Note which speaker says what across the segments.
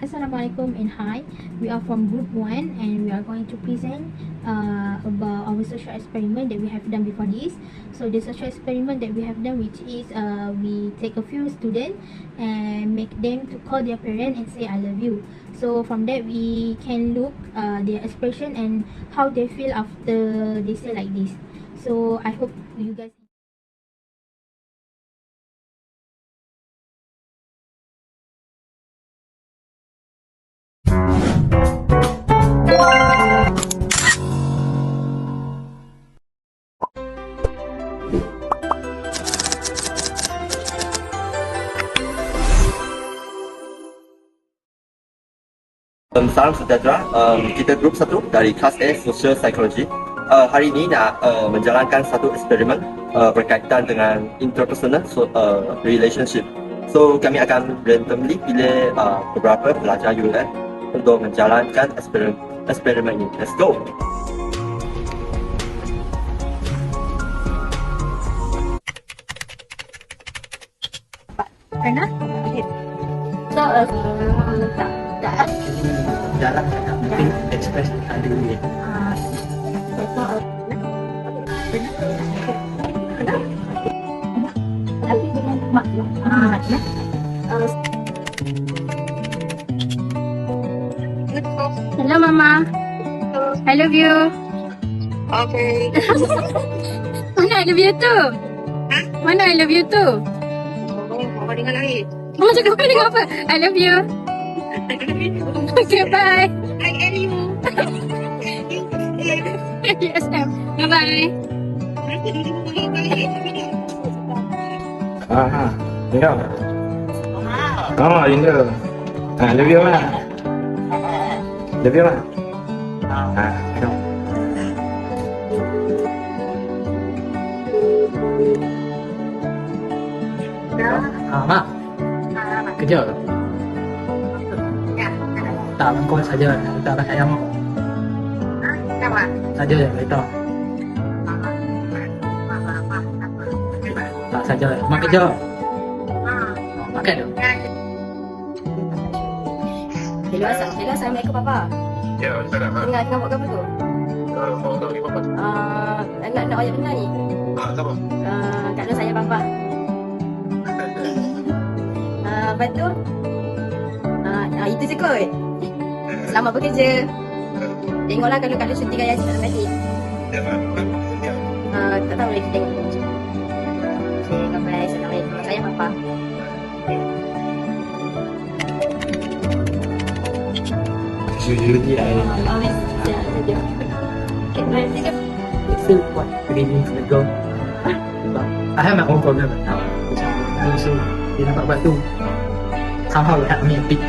Speaker 1: Assalamualaikum and hi. We are from group 1 and we are going to present about our social experiment that we have done before this. So the social experiment that we have done, which is we take a few students and make them to call their parent and say I love you. So from that we can look their expression and how they feel after they say like this. So I hope you guys
Speaker 2: Salam sejahtera, kita grup 1 dari kelas A Social Psychology. Hari ini nak menjalankan satu eksperimen berkaitan dengan interpersonal relationship. So kami akan randomly pilih beberapa pelajar ULM untuk menjalankan eksperimen ini. Let's go!
Speaker 1: pernah? So tak
Speaker 3: dalam cakap mungkin express ada ni.
Speaker 1: Tapi dengan mak hello mama, I love you.
Speaker 4: Okay.
Speaker 1: Mana I love you tu? Mana I love you tu?
Speaker 4: Mama dengar lagi.
Speaker 1: Mama cakap dengan apa? I love you. Okay, bye.
Speaker 4: I love you.
Speaker 1: Yes, ma'am. Bye-bye.
Speaker 3: Indah. Indah. Love you lah. Love you lah. Tengok. Mak. Kerja ke? Tak, kau saja. Tak pakai yang
Speaker 4: Kenapa?
Speaker 3: saja yang beritahu. Tak saja. Mak kerja. Pakai tu.
Speaker 5: Hello, Assalamualaikum Papa.
Speaker 4: Ya, salam.
Speaker 5: Tengah buat apa tu?
Speaker 4: Mau tahu ni apa?
Speaker 5: Nak ayat benar ni.
Speaker 4: Siapa?
Speaker 5: Kat saya Papa. Lepas tu itu je kot. Selamat bekerja. Tengoklah kalau Kak Lu syuting gaya tak balik. Tak tahu lagi tengok. Bye-bye. Assalamualaikum. Saya Papa.
Speaker 3: Usually I feel what reading to go. But I have my own problem now. So dia dapat buat tu. Somehow it helped me a bit.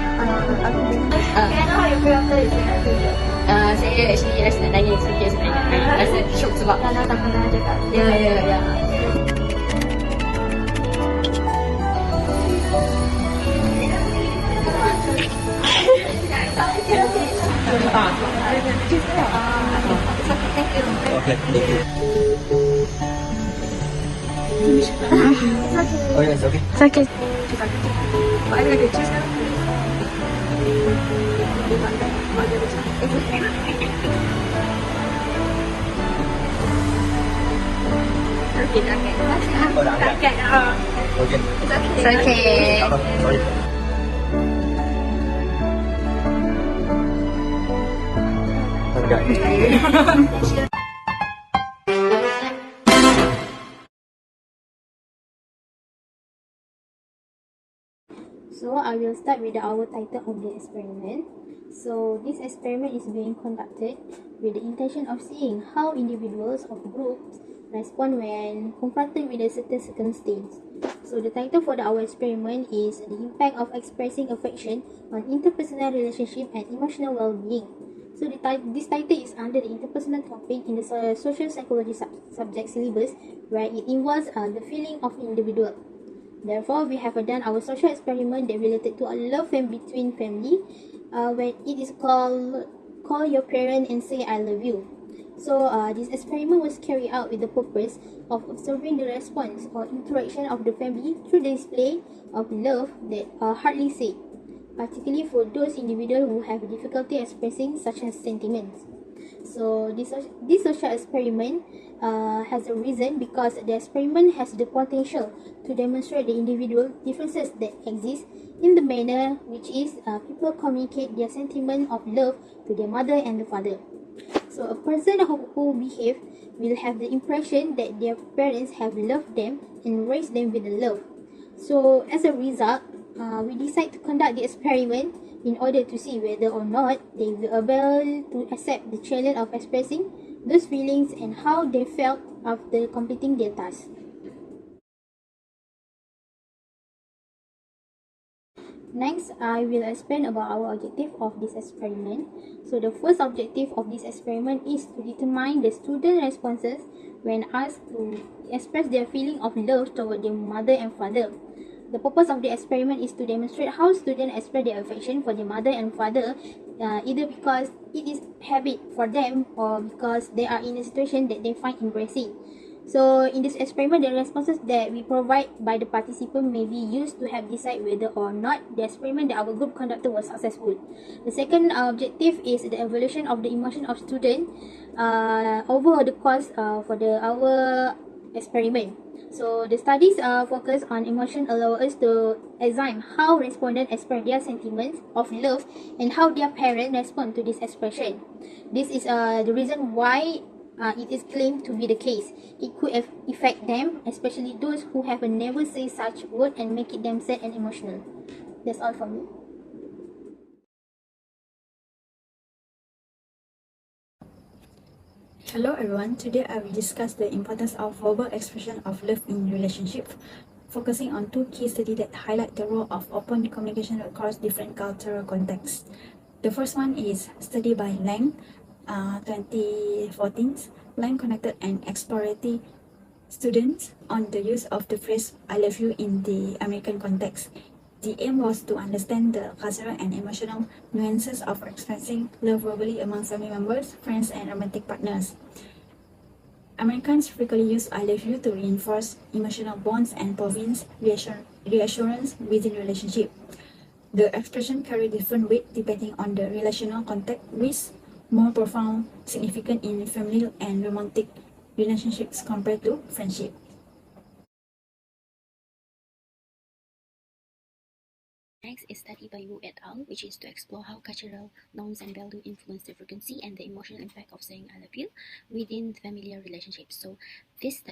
Speaker 5: Saya actually rasa nak nangis sikit sebenarnya. Rasa syok sebab tak pernah cakap. Ya.
Speaker 2: Okay, thank you. Oh yes, okay.
Speaker 1: Sakit.
Speaker 2: Oh, dah angkat. Okay.
Speaker 1: It's okay.
Speaker 2: Sorry.
Speaker 1: So I will start with our title of the experiment. So this experiment is being conducted with the intention of seeing how individuals of groups respond when confronted with a certain circumstance. So the title for our experiment is the impact of expressing affection on interpersonal relationship and emotional well-being. So this title is under the interpersonal topic in the social psychology subject syllabus, where it involves the feeling of individual. Therefore, we have done our social experiment that related to a love between family, when it is called Call Your Parent and Say I Love You. So, this experiment was carried out with the purpose of observing the response or interaction of the family through the display of love that are hardly said. particularly for those individuals who have difficulty expressing such as sentiments. So this social experiment has a reason because the experiment has the potential to demonstrate the individual differences that exist in the manner which is people communicate their sentiment of love to their mother and the father. So a person who behave will have the impression that their parents have loved them and raised them with love. So as a result, we decide to conduct the experiment in order to see whether or not they will able to accept the challenge of expressing those feelings and how they felt after completing their task. Next, I will explain about our objective of this experiment. So the first objective of this experiment is to determine the student responses when asked to express their feeling of love toward their mother and father. The purpose of the experiment is to demonstrate how students express their affection for their mother and father, either because it is habit for them or because they are in a situation that they find embarrassing. So in this experiment, the responses that we provide by the participant may be used to help decide whether or not the experiment that our group conducted was successful. The second objective is the evaluation of the emotion of student over the course for our experiment. So the studies focus on emotion allow us to examine how respondents express their sentiments of love and how their parents respond to this expression. This is the reason why it is claimed to be the case. It could affect them, especially those who have never said such word and make it them sad and emotional. That's all from me.
Speaker 6: Hello everyone, today I will discuss the importance of verbal expression of love in relationship, focusing on two case studies that highlight the role of open communication across different cultural contexts. The first one is study by Lang, 2014. Lang conducted an exploratory students on the use of the phrase I love you in the American context. The aim was to understand the cultural and emotional nuances of expressing love verbally among family members, friends, and romantic partners. Americans frequently use I love you to reinforce emotional bonds and provide reassurance within relationship. The expression carry different weight depending on the relational context, with more profound significance in familial and romantic relationships compared to friendship.
Speaker 7: Next is study by Wu et al., which is to explore how cultural norms and values influence the frequency and the emotional impact of saying I love you within familiar relationships. So this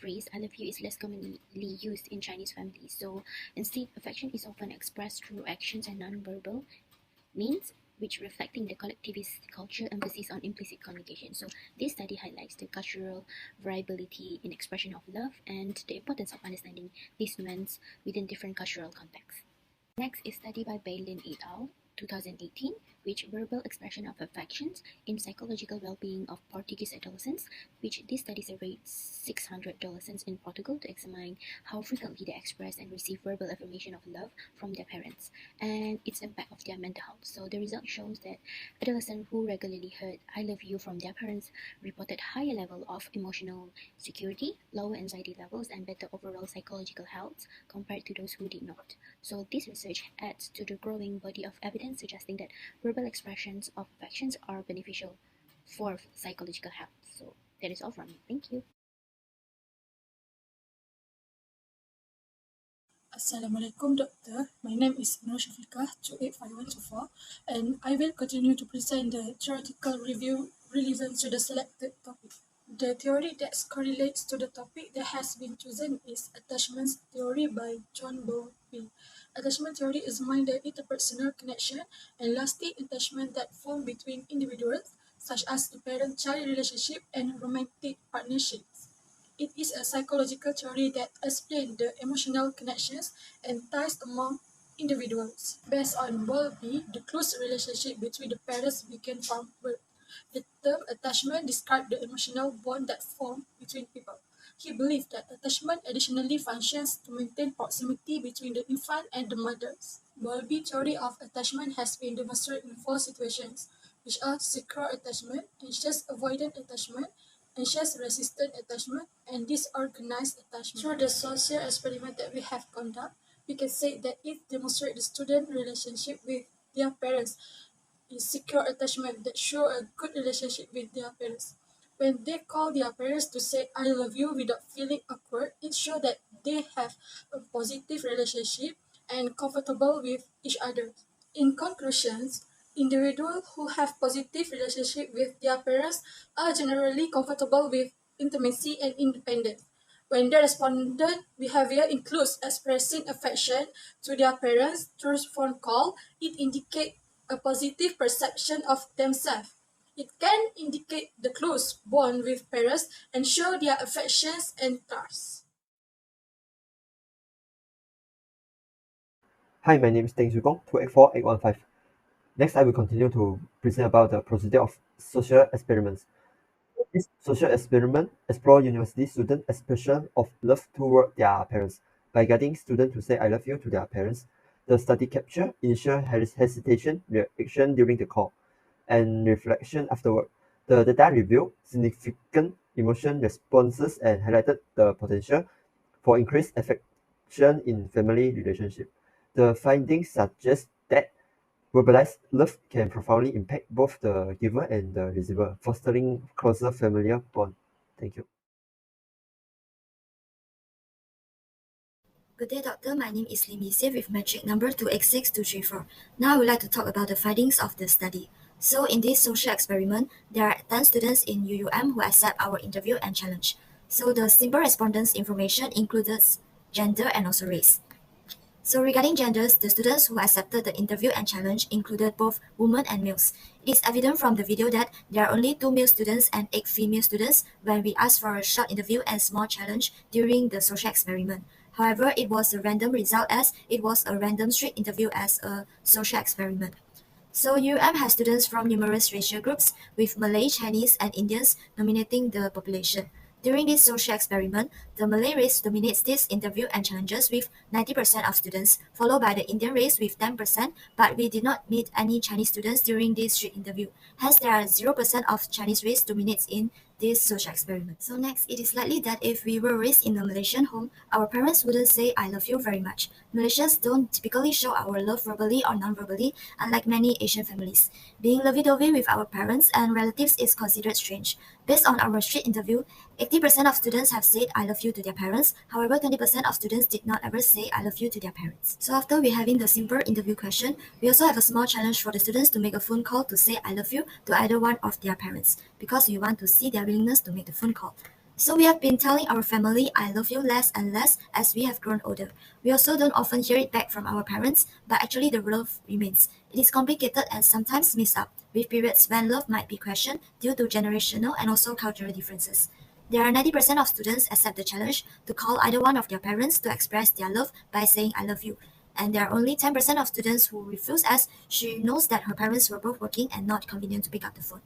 Speaker 7: phrase I love you is less commonly used in Chinese families. So instead, affection is often expressed through actions and non-verbal means, which reflecting the collectivist culture emphasis on implicit communication. So this study highlights the cultural variability in expression of love and the importance of understanding these nuances within different cultural contexts. Next is study by Bailin et al., 2018, which verbal expression of affections in psychological well-being of Portuguese adolescents, which this study surveyed 600 adolescents in Portugal to examine how frequently they express and receive verbal affirmation of love from their parents and its impact of their mental health. So the result shows that adolescents who regularly heard I love you from their parents reported higher level of emotional security, lower anxiety levels, and better overall psychological health compared to those who did not. So this research adds to the growing body of evidence suggesting that verbal expressions of affections are beneficial for psychological health. So that is all from me. Thank you.
Speaker 8: Assalamualaikum Doctor. My name is Nur Shafiqah 285124 and I will continue to present the theoretical review relevant to the selected topic. The theory that correlates to the topic that has been chosen is attachment theory by John Bowlby. Attachment theory examines the interpersonal connection and lasting attachment that form between individuals, such as the parent-child relationship and romantic partnerships. It is a psychological theory that explains the emotional connections and ties among individuals. Based on Bowlby, the close relationship between the parents began from birth. The term attachment describes the emotional bond that forms between people. He believed that attachment additionally functions to maintain proximity between the infant and the mothers. Bowlby's theory of attachment has been demonstrated in 4 situations, which are secure attachment, anxious avoidant attachment, anxious resistant attachment, and disorganized attachment. Through the social experiment that we have conducted, we can say that it demonstrates the student relationship with their parents is secure attachment that show a good relationship with their parents. When they call their parents to say I love you without feeling awkward, it shows that they have a positive relationship and comfortable with each other. In conclusions, individuals who have positive relationship with their parents are generally comfortable with intimacy and independence. When their respondent behavior includes expressing affection to their parents through phone call, it indicates a positive perception of themselves. It can indicate the close bond with parents and show their affections and trust.
Speaker 2: Hi, my name is Deng Zhugong, 284-815. Next, I will continue to present about the procedure of social experiments. This social experiment explores university students' expression of love toward their parents by guiding students to say "I love you" to their parents. The study captured initial hesitation, reaction during the call, and reflection afterward. The data revealed significant emotion responses and highlighted the potential for increased affection in family relationships. The findings suggest that verbalized love can profoundly impact both the giver and the receiver, fostering closer familial bond. Thank you.
Speaker 9: Good day, doctor. My name is Lim Yisif with metric number 286234. Now I would like to talk about the findings of the study. So in this social experiment, there are 10 students in UUM who accept our interview and challenge. So the simple respondents information included gender and also race. So regarding genders, the students who accepted the interview and challenge included both women and males. It is evident from the video that there are only 2 male students and 8 female students when we asked for a short interview and small challenge during the social experiment. However, it was a random result as it was a random street interview as a social experiment. So UM has students from numerous racial groups, with Malay, Chinese, and Indians dominating the population. During this social experiment, the Malay race dominates this interview and challenges with 90% of students, followed by the Indian race with 10%, but we did not meet any Chinese students during this street interview. Hence, there are 0% of Chinese race dominates in this social experiment. So next, it is likely that if we were raised in a Malaysian home, our parents wouldn't say I love you very much. Malaysians don't typically show our love verbally or non-verbally, unlike many Asian families. Being lovey-dovey with our parents and relatives is considered strange. Based on our street interview, 80% of students have said I love you to their parents. However, 20% of students did not ever say I love you to their parents. So after we having the simple interview question, we also have a small challenge for the students to make a phone call to say I love you to either one of their parents, because we want to see their willingness to make the phone call. So we have been telling our family I love you less and less as we have grown older. We also don't often hear it back from our parents, but actually the love remains. It is complicated and sometimes mixed up, with periods when love might be questioned due to generational and also cultural differences. There are 90% of students accept the challenge to call either one of their parents to express their love by saying I love you. And there are only 10% of students who refuse as she knows that her parents were both working and not convenient to pick up the phone.